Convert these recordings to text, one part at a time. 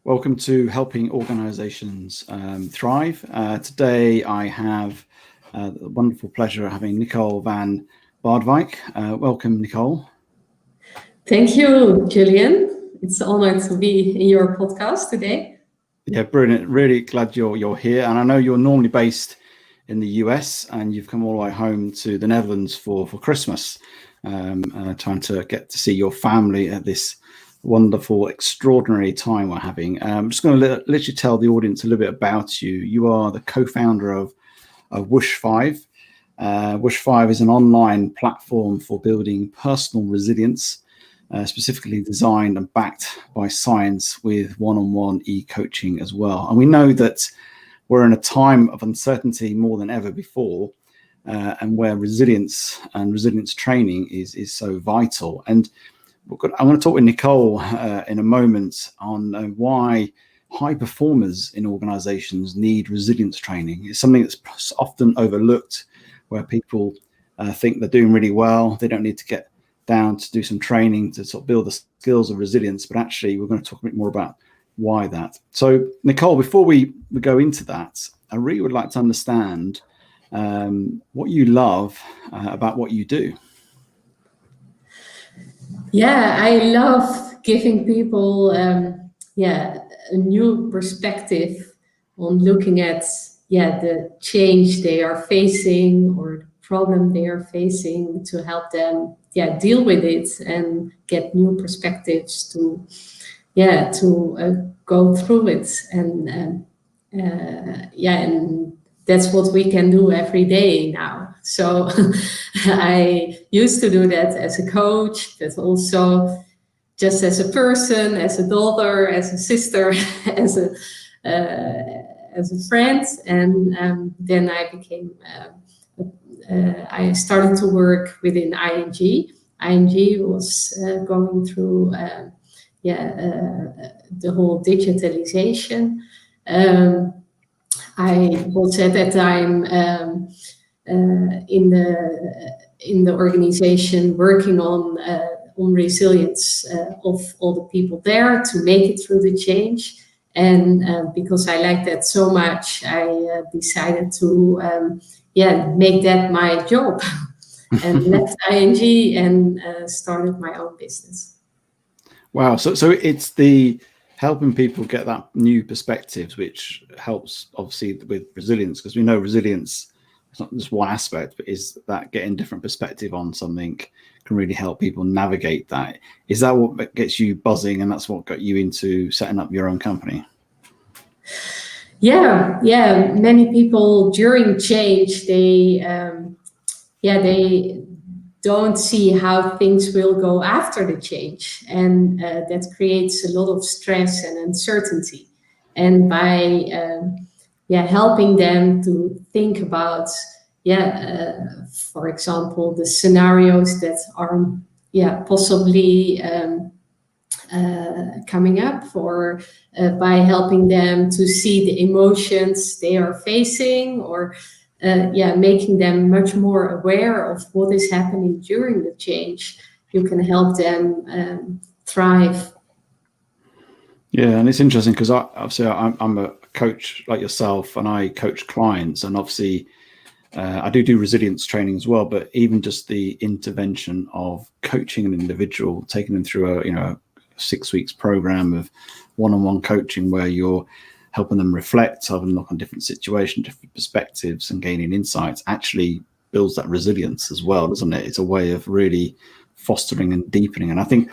Welcome to Helping Organizations Thrive. Today I have the wonderful pleasure of having Nicole van Baardwijk. Welcome, Nicole. Thank you, Julian. It's an honor to be in your podcast today. Yeah, brilliant. Really glad you're here. And I know you're normally based in the US and you've come all the way home to the Netherlands for Christmas, trying to get to see your family at this wonderful, extraordinary time we're having. I'm just going to literally tell the audience a little bit about you. You are the co-founder of Whoosh 5. Whoosh 5 is an online platform for building personal resilience, specifically designed and backed by science with one-on-one e-coaching as well. And we know that we're in a time of uncertainty more than ever before, and where resilience and resilience training is so vital. And I'm going to talk with Nicole in a moment on why high performers in organizations need resilience training. It's something that's often overlooked, where people think they're doing really well. They don't need to get down to do some training to sort of build the skills of resilience. But actually, we're going to talk a bit more about why that. So, Nicole, before we go into that, I really would like to understand what you love about what you do. Yeah, I love giving people a new perspective on looking at the change they are facing or the problem they are facing, to help them deal with it and get new perspectives to go through it. And that's what we can do every day now. So I used to do that as a coach, but also just as a person, as a daughter, as a sister, as a friend. And then I became, I started to work within ING. ING was going through the whole digitalization. I was at that time in the organization working on resilience of all the people there to make it through the change. And because I liked that so much, I decided to make that my job and left ING and started my own business. Wow. So it's the helping people get that new perspectives, which helps obviously with resilience, because we know resilience is not just one aspect, but is that getting different perspective on something can really help people navigate that. Is that what gets you buzzing, and that's what got you into setting up your own company? Yeah. Many people during change, they don't see how things will go after the change, and that creates a lot of stress and uncertainty. And by helping them to think about for example, the scenarios that are possibly coming up, or by helping them to see the emotions they are facing, or making them much more aware of what is happening during the change, you can help them thrive. Yeah, and it's interesting because I'm a coach like yourself, and I coach clients, and obviously I do resilience training as well. But even just the intervention of coaching an individual, taking them through a 6 weeks program of one-on-one coaching, where you're helping them reflect, having a look on different situations, different perspectives, and gaining insights, actually builds that resilience as well, doesn't it? It's a way of really fostering and deepening. And I think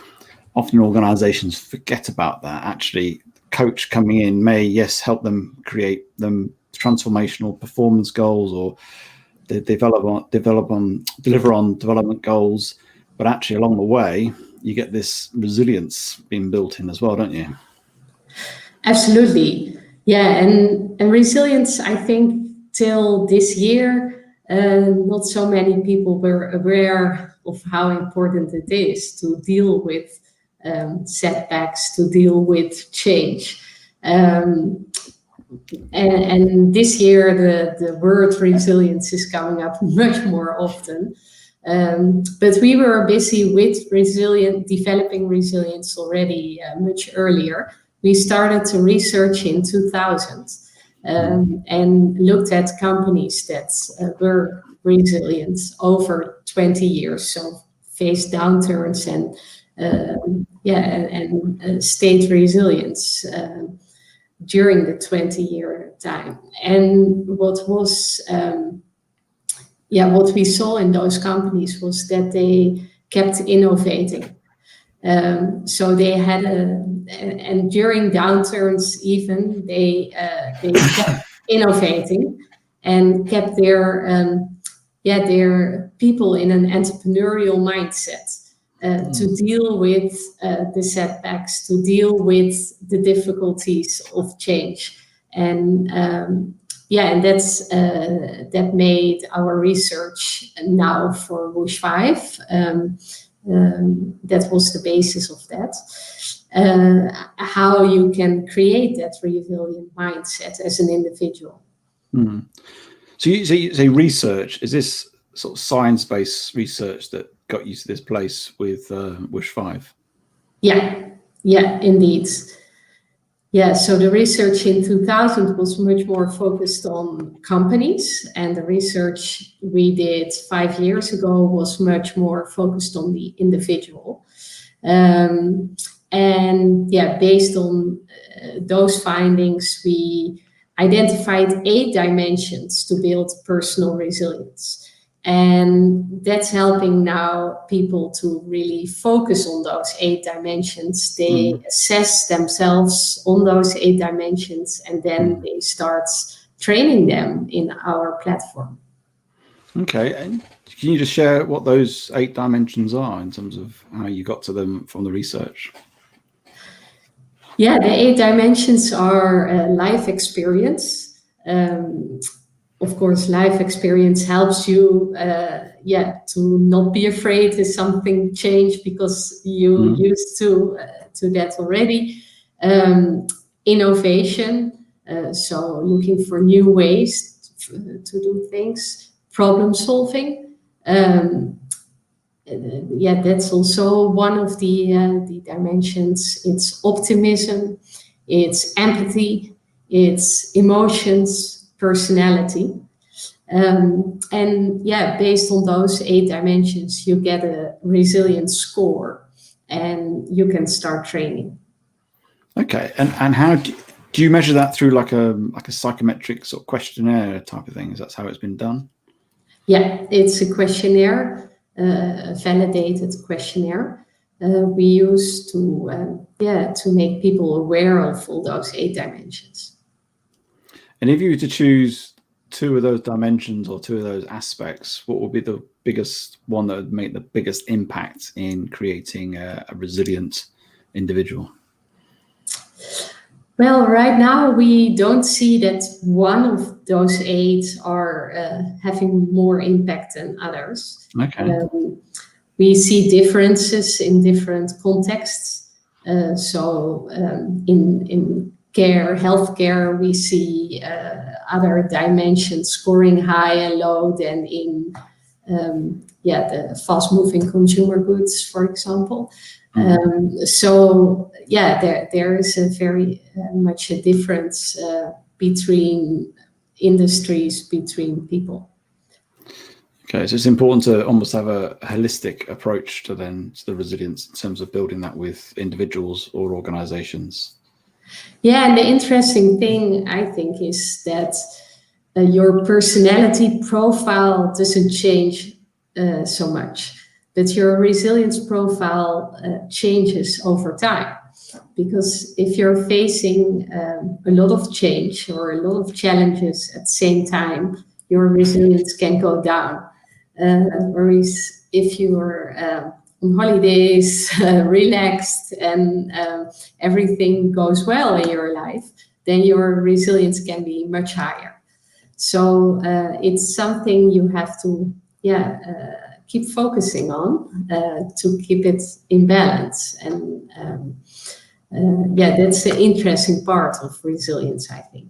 often organizations forget about that. Actually, coach coming in may, yes, help them create them transformational performance goals, or deliver on development goals. But actually along the way, you get this resilience being built in as well, don't you? Absolutely. Yeah, and resilience, I think till this year, not so many people were aware of how important it is to deal with setbacks, to deal with change. And this year, the word resilience is coming up much more often. But we were busy with developing resilience already much earlier. we started to research in 2000 and looked at companies that were resilient over 20 years, so faced downturns and stayed resilience during the 20-year time. And what we saw in those companies was that they kept innovating. So they had and during downturns even they kept innovating and kept their people in an entrepreneurial mindset to deal with the setbacks, to deal with the difficulties of change. And and that's that made our research now for Whoosh 5. That was the basis of that. How you can create that resilient mindset as an individual. Mm. So you say research, is this sort of science-based research that got you to this place with Whoosh 5? Yeah, indeed. Yeah, so the research in 2000 was much more focused on companies, and the research we did 5 years ago was much more focused on the individual. Based on those findings, we identified 8 dimensions to build personal resilience. And that's helping now people to really focus on those 8 dimensions. They assess themselves on those 8 dimensions, and then they start training them in our platform. Okay, and can you just share what those 8 dimensions are in terms of how you got to them from the research? Yeah, the 8 dimensions are life experience. Of course, life experience helps you, to not be afraid if something changed because you used to that already. Innovation, so looking for new ways to do things. Problem solving, that's also one of the dimensions. It's optimism, it's empathy, it's emotions, personality. Based on those 8 dimensions, you get a resilience score and you can start training. Okay, and how do you measure that through like a psychometric sort of questionnaire type of thing? Is that how it's been done? Yeah, it's a questionnaire, a validated questionnaire we use to make people aware of all those 8 dimensions. And if you were to choose 2 of those dimensions or 2 of those aspects, what would be the biggest one that would make the biggest impact in creating a resilient individual? Well, right now we don't see that one of those 8 are having more impact than others. Okay. We see differences in different contexts. In healthcare, we see other dimensions scoring high and low than in the fast-moving consumer goods, for example. There is a very much a difference between industries, between people. Okay, so it's important to almost have a holistic approach to the resilience in terms of building that with individuals or organizations. Yeah, and the interesting thing, I think, is that your personality profile doesn't change so much, but your resilience profile changes over time. Because if you're facing a lot of change or a lot of challenges at the same time, your resilience can go down. Whereas if you are on holidays, relaxed, and everything goes well in your life, then your resilience can be much higher. So it's something you have to keep focusing on to keep it in balance. And that's the interesting part of resilience, I think.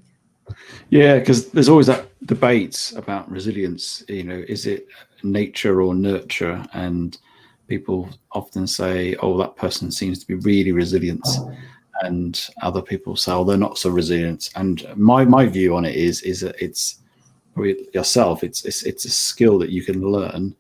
Yeah, because there's always that debate about resilience. Is it nature or nurture? And people often say, "Oh, that person seems to be really resilient," and other people say, oh, they're not so resilient. And my view on it is that it's probably yourself. It's a skill that you can learn,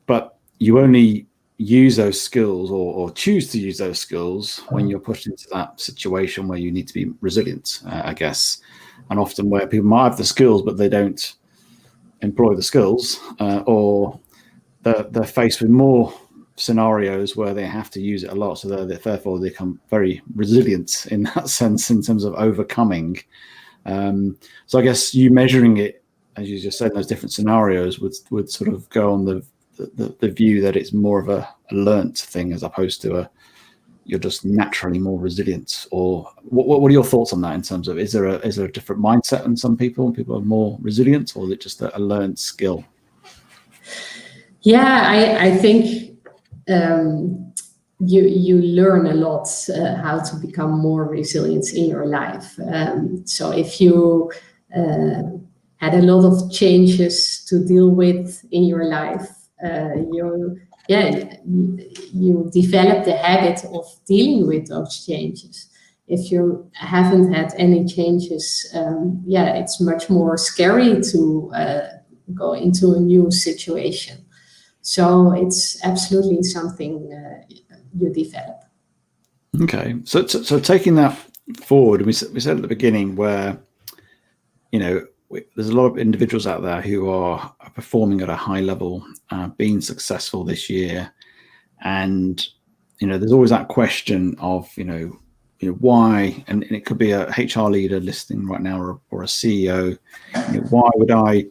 but you only use those skills or choose to use those skills when you're pushed into that situation where you need to be resilient, I guess. And often where people might have the skills, but they don't employ the skills, or they're faced with more scenarios where they have to use it a lot, so therefore they become very resilient in that sense in terms of overcoming. So I guess you measuring it, as you just said, in those different scenarios would sort of go on the view that it's more of a learnt thing as opposed to you're just naturally more resilient. Or what are your thoughts on that in terms of, is there a different mindset in some people? People are more resilient, or is it just a learned skill? Yeah, I think you learn a lot how to become more resilient in your life. So if you had a lot of changes to deal with in your life, you develop the habit of dealing with those changes. If you haven't had any changes, it's much more scary to go into a new situation. So it's absolutely something you develop. Okay, so taking that forward, we said at the beginning where, there's a lot of individuals out there who are performing at a high level, being successful this year, and there's always that question of why, and it could be a HR leader listening right now, or a CEO. Why would I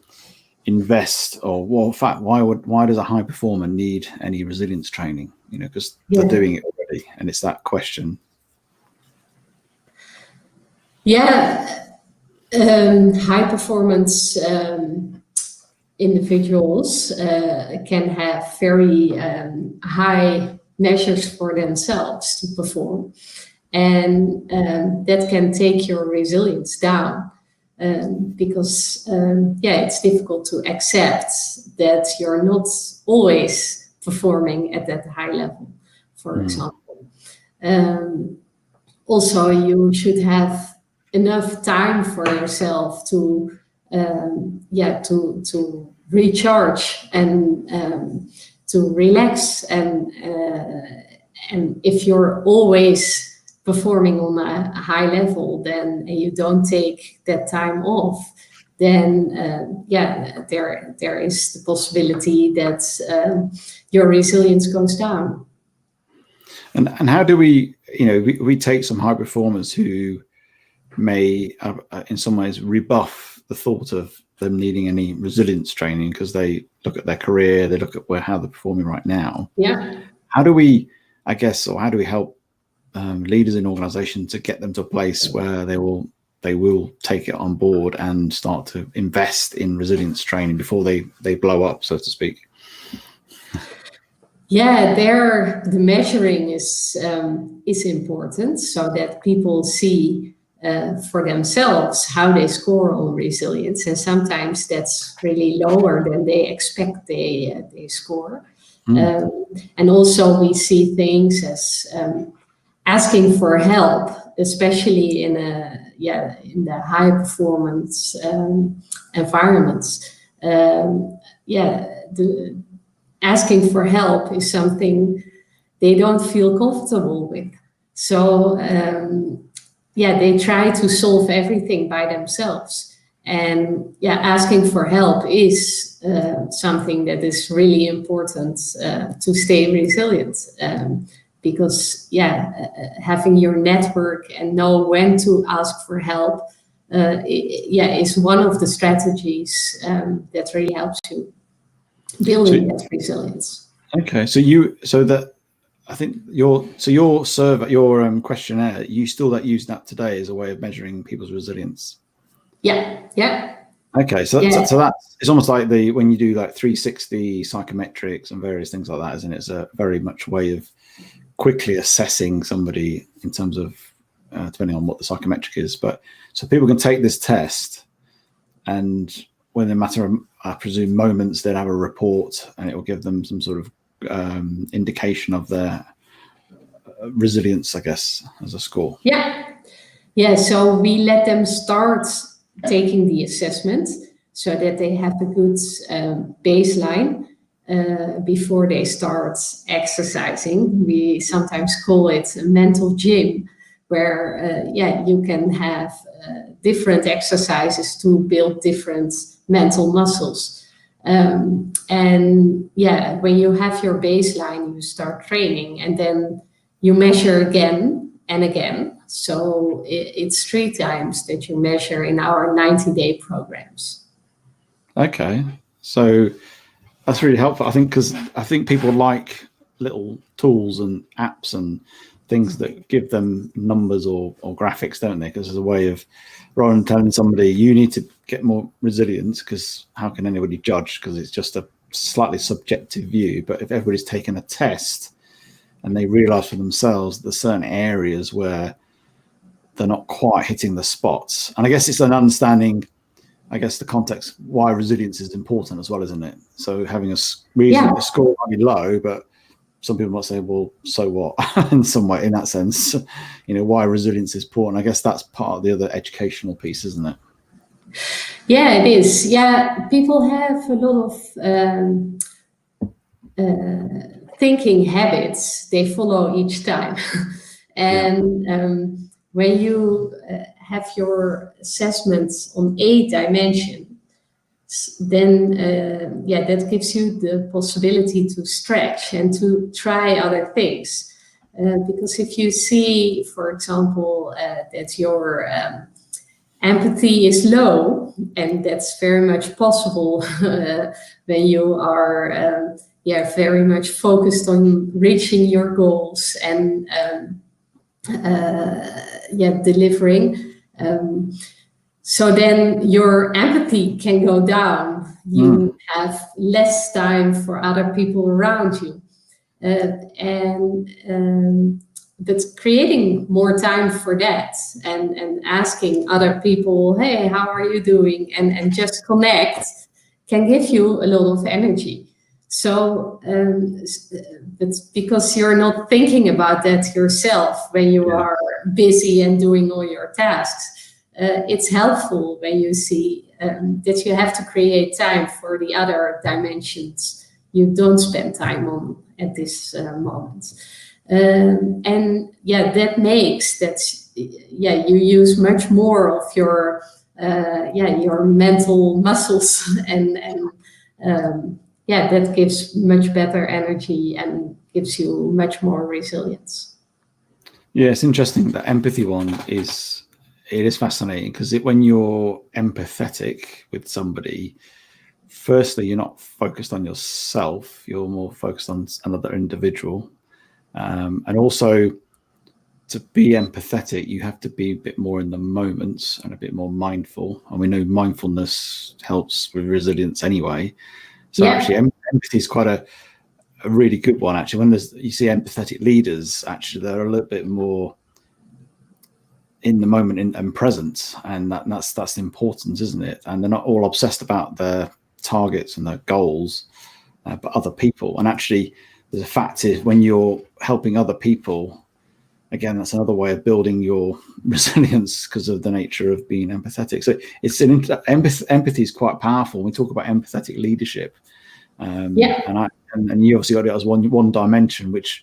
invest, or in fact, why does a high performer need any resilience training? Because they're doing it already, and it's that question. High performance individuals can have very high measures for themselves to perform, and that can take your resilience down. Because it's difficult to accept that you're not always performing at that high level, for example. Also, you should have enough time for yourself to recharge and to relax. And if you're always performing on a high level, then you don't take that time off, then there is the possibility that your resilience goes down. And how do we take some high performers who may in some ways rebuff the thought of them needing any resilience training, because they look at their career, they look at how they're performing right now. How do we help leaders in organizations to get them to a place where they will take it on board and start to invest in resilience training before they blow up, so to speak? The measuring is important, so that people see for themselves how they score on resilience, and sometimes that's really lower than they expect they score. And also we see things as asking for help, especially in the high performance environments. Asking for help is something they don't feel comfortable with. So they try to solve everything by themselves. And asking for help is something that is really important to stay resilient. Because having your network and know when to ask for help is one of the strategies that really helps you building that resilience. Okay, I think your survey, your questionnaire, you still use that today as a way of measuring people's resilience? Okay, so that's it's almost like when you do like 360 psychometrics and various things like that, isn't it? It's a very much way of quickly assessing somebody in terms of depending on what the psychometric is. But so people can take this test, and when a matter of, I presume, moments, they'll have a report, and it will give them some sort of indication of their resilience, I guess, as a score? Yeah. So we let them start taking the assessment so that they have a good baseline before they start exercising. We sometimes call it a mental gym, where you can have different exercises to build different mental muscles. And when you have your baseline, you start training, and then you measure again and again. So it's 3 times that you measure in our 90-day programs. Okay, so that's really helpful. I think because I think people like little tools and apps and things that give them numbers or graphics, don't they? Because there's a way of, rather than telling somebody you need to get more resilience, because how can anybody judge? Because it's just a slightly subjective view. But if everybody's taken a test and they realize for themselves there's certain areas where they're not quite hitting the spots, and I guess it's an understanding, I guess, the context why resilience is important as well, isn't it? So having a reason, a score might be low, but some people might say, well, so what? In some way, in that sense, why resilience is important. I guess that's part of the other educational piece, isn't it? Yeah, it is. Yeah, people have a lot of thinking habits they follow each time. And when you have your assessments on a dimension, then that gives you the possibility to stretch and to try other things. Because if you see, for example, that your empathy is low, and that's very much possible when you are very much focused on reaching your goals and delivering. So then your empathy can go down. You have less time for other people around you. But creating more time for that and asking other people, hey, how are you doing? And just connect can give you a lot of energy. So, but because you're not thinking about that yourself when you are busy and doing all your tasks, it's helpful when you see that you have to create time for the other dimensions you don't spend time on at this moment. That makes that you use much more of your mental muscles and that gives much better energy and gives you much more resilience. Yeah, it's interesting. The empathy one is fascinating, because when you're empathetic with somebody, firstly, you're not focused on yourself, you're more focused on another individual. And also, to be empathetic, you have to be a bit more in the moment and a bit more mindful. And we know mindfulness helps with resilience anyway. So actually, empathy is quite a really good one. Actually, when you see empathetic leaders, actually, they're a little bit more in the moment and present, and that's important, isn't it? And they're not all obsessed about their targets and their goals, but other people. And actually, there's a fact is when you're helping other people, again, that's another way of building your resilience because of the nature of being empathetic. So empathy is quite powerful. We talk about empathetic leadership, and you obviously got it as one dimension, which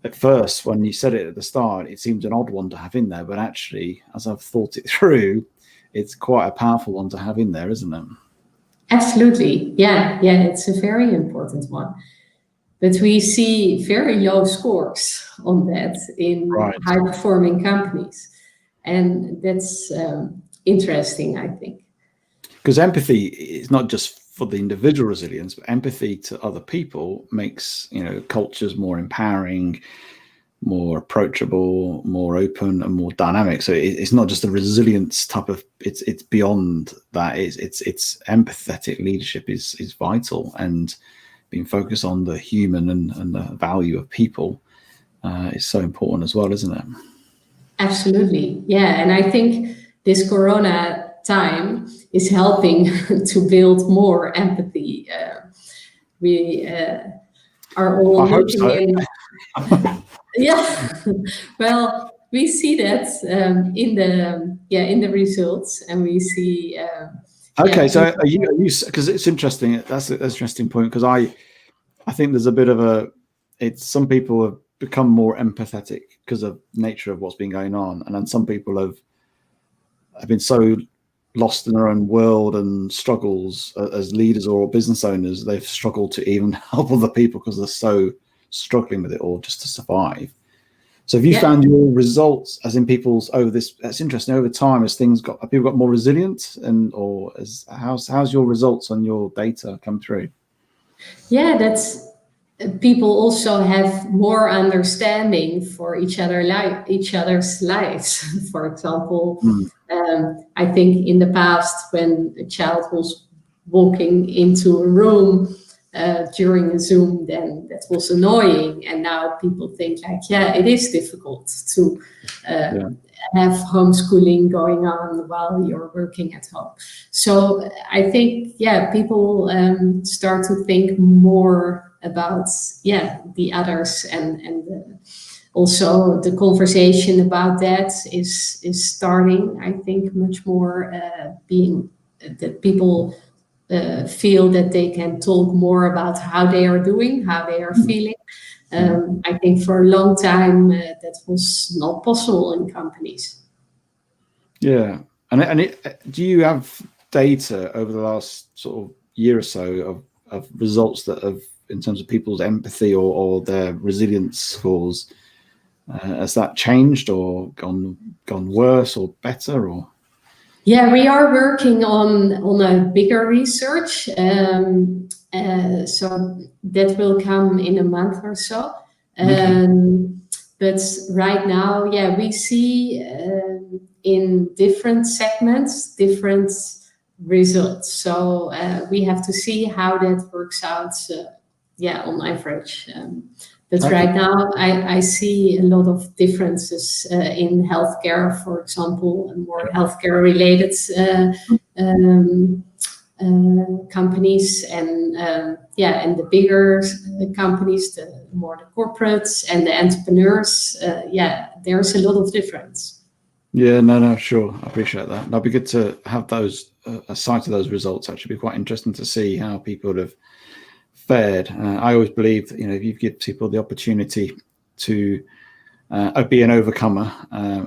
at first, when you said it at the start, it seemed an odd one to have in there, but actually, as I've thought it through, it's quite a powerful one to have in there, isn't it? Absolutely. Yeah, it's a very important one. But we see very low scores on that in high-performing companies. And that's interesting, I think. Because empathy is not just for the individual resilience, but empathy to other people makes cultures more empowering, more approachable, more open, and more dynamic. So it's not just a resilience type of. It's beyond that. It's empathetic leadership is vital, and being focused on the human and the value of people is so important as well, isn't it? Absolutely, yeah. And I think this Corona time is helping to build more empathy. We are all looking in. Yeah, well, we see that in the results, and we see. Okay, so are you because it's interesting. That's an interesting point, because I think there's a bit of it's some people have become more empathetic because of the nature of what's been going on, and then some people have been so lost in their own world and struggles as leaders or business owners, they've struggled to even help other people because they're so struggling with it all just to survive. So have you found your results, as in people's that's interesting, over time, as have people got more resilient, how's your results on your data come through? Yeah, that's people also have more understanding for each other's lives. For example, I think in the past, when a child was walking into a room during a Zoom, then that was annoying. And now people think like, yeah, it is difficult to have homeschooling going on while you're working at home. So I think, people start to think more about, the others, and also the conversation about that is starting, I think, much more being that people feel that they can talk more about how they are doing, how they are feeling. I think for a long time that was not possible in companies. Yeah, and do you have data over the last sort of year or so of results that have, in terms of people's empathy or their resilience scores, has that changed or gone worse or better, or? Yeah, we are working on a bigger research, so that will come in a month or so. But right now, we see in different segments different results. So we have to see how that works out. On average. But right now, I see a lot of differences in healthcare, for example, and more healthcare-related companies, and the bigger companies, the more the corporates and the entrepreneurs. There's a lot of difference. Yeah, no, sure, I appreciate that. That'd be good to have those a sight of those results. Actually, be quite interesting to see how people have fared. I always believe that, if you give people the opportunity to be an overcomer,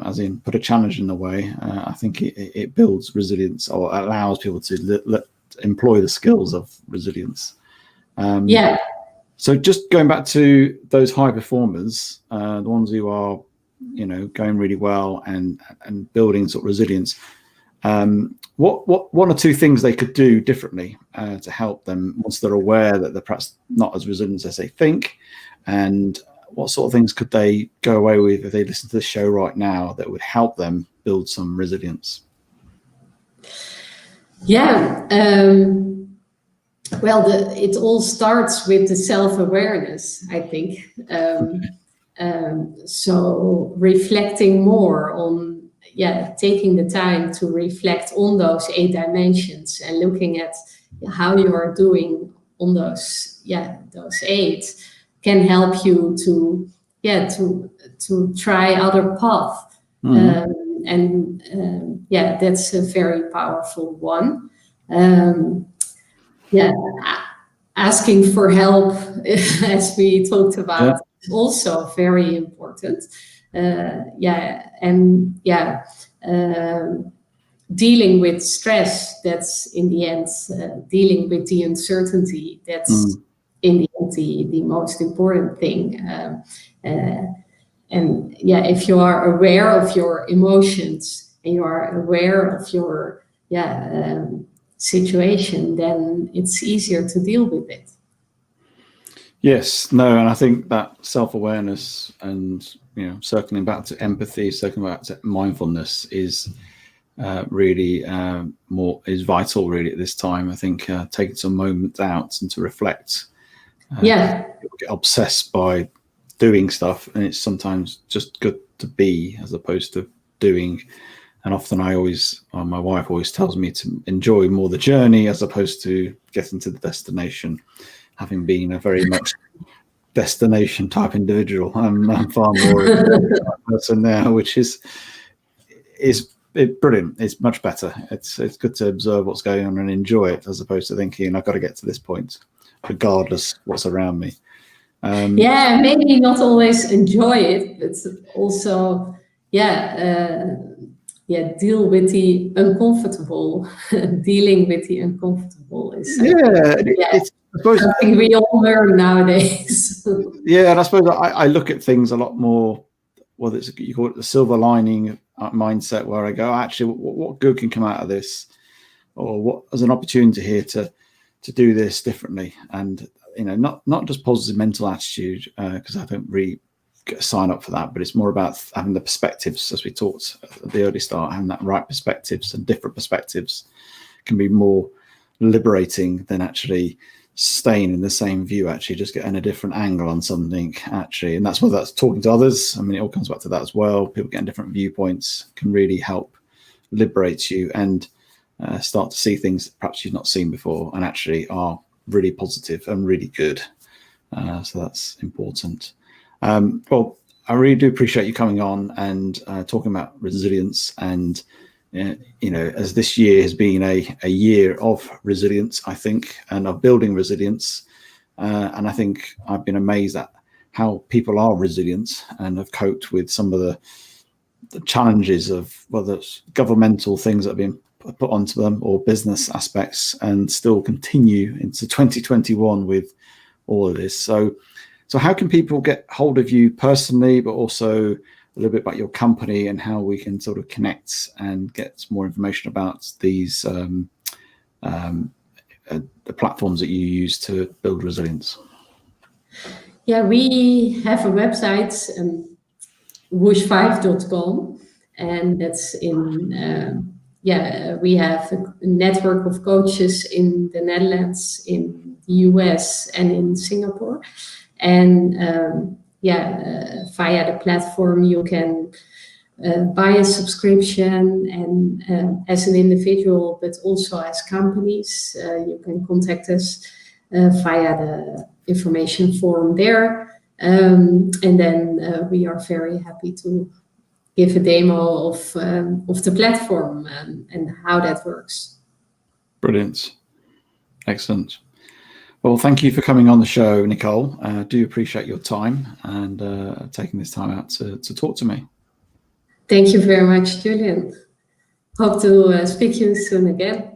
as in put a challenge in the way, I think it builds resilience, or allows people to employ the skills of resilience. So just going back to those high performers, the ones who are, going really well and building sort of resilience. What one or two things they could do differently to help them once they're aware that they're perhaps not as resilient as they think, and what sort of things could they go away with if they listen to the show right now that would help them build some resilience? It all starts with the self-awareness, I think. So reflecting more on taking the time to reflect on those 8 dimensions and looking at how you are doing on those 8 can help you to try other paths. That's a very powerful one. Asking for help, as we talked about, is also very important. Dealing with stress, that's in the end, dealing with the uncertainty, that's in the end the most important thing. If you are aware of your emotions and you are aware of your situation, then it's easier to deal with it. Yes, no, and I think that self-awareness and circling back to empathy, circling back to mindfulness is really is vital really at this time. I think taking some moments out and to reflect. People get obsessed by doing stuff, and it's sometimes just good to be as opposed to doing. And often my wife always tells me to enjoy more the journey as opposed to getting to the destination, having been a very much destination type individual. I'm far more of a person now, which is brilliant. It's much better. It's good to observe what's going on and enjoy it, as opposed to thinking I've got to get to this point, regardless what's around me. Yeah, maybe not always enjoy it, but also, deal with the uncomfortable. Dealing with the uncomfortable is it's I suppose something we all learn nowadays. Yeah, and I suppose I look at things a lot more. Well, you call it the silver lining mindset, where I go, actually, what good can come out of this, or what as an opportunity here to do this differently, and not just positive mental attitude, because I don't really sign up for that, but it's more about having the perspectives, as we talked at the early start, having that right perspectives, and different perspectives can be more liberating than actually staying in the same view, actually just getting a different angle on something, actually. And that's whether that's talking to others. I mean, it all comes back to that as well. People getting different viewpoints can really help liberate you and start to see things that perhaps you've not seen before and actually are really positive and really good. So that's important. Well, I really do appreciate you coming on and talking about resilience, and as this year has been a year of resilience, I think, and of building resilience. And I think I've been amazed at how people are resilient and have coped with some of the challenges of whether it's governmental things that have been put onto them or business aspects, and still continue into 2021 with all of this. So how can people get hold of you personally, but also a little bit about your company and how we can sort of connect and get more information about these the platforms that you use to build resilience? Yeah, we have a website, whoosh5.com, and that's in we have a network of coaches in the Netherlands, in the US, and in Singapore. And via the platform, you can buy a subscription, and as an individual, but also as companies, you can contact us via the information form there. And then we are very happy to give a demo of the platform and how that works. Brilliant. Excellent. Well, thank you for coming on the show, Nicole. I do appreciate your time and taking this time out to talk to me. Thank you very much, Julian. Hope to speak to you soon again.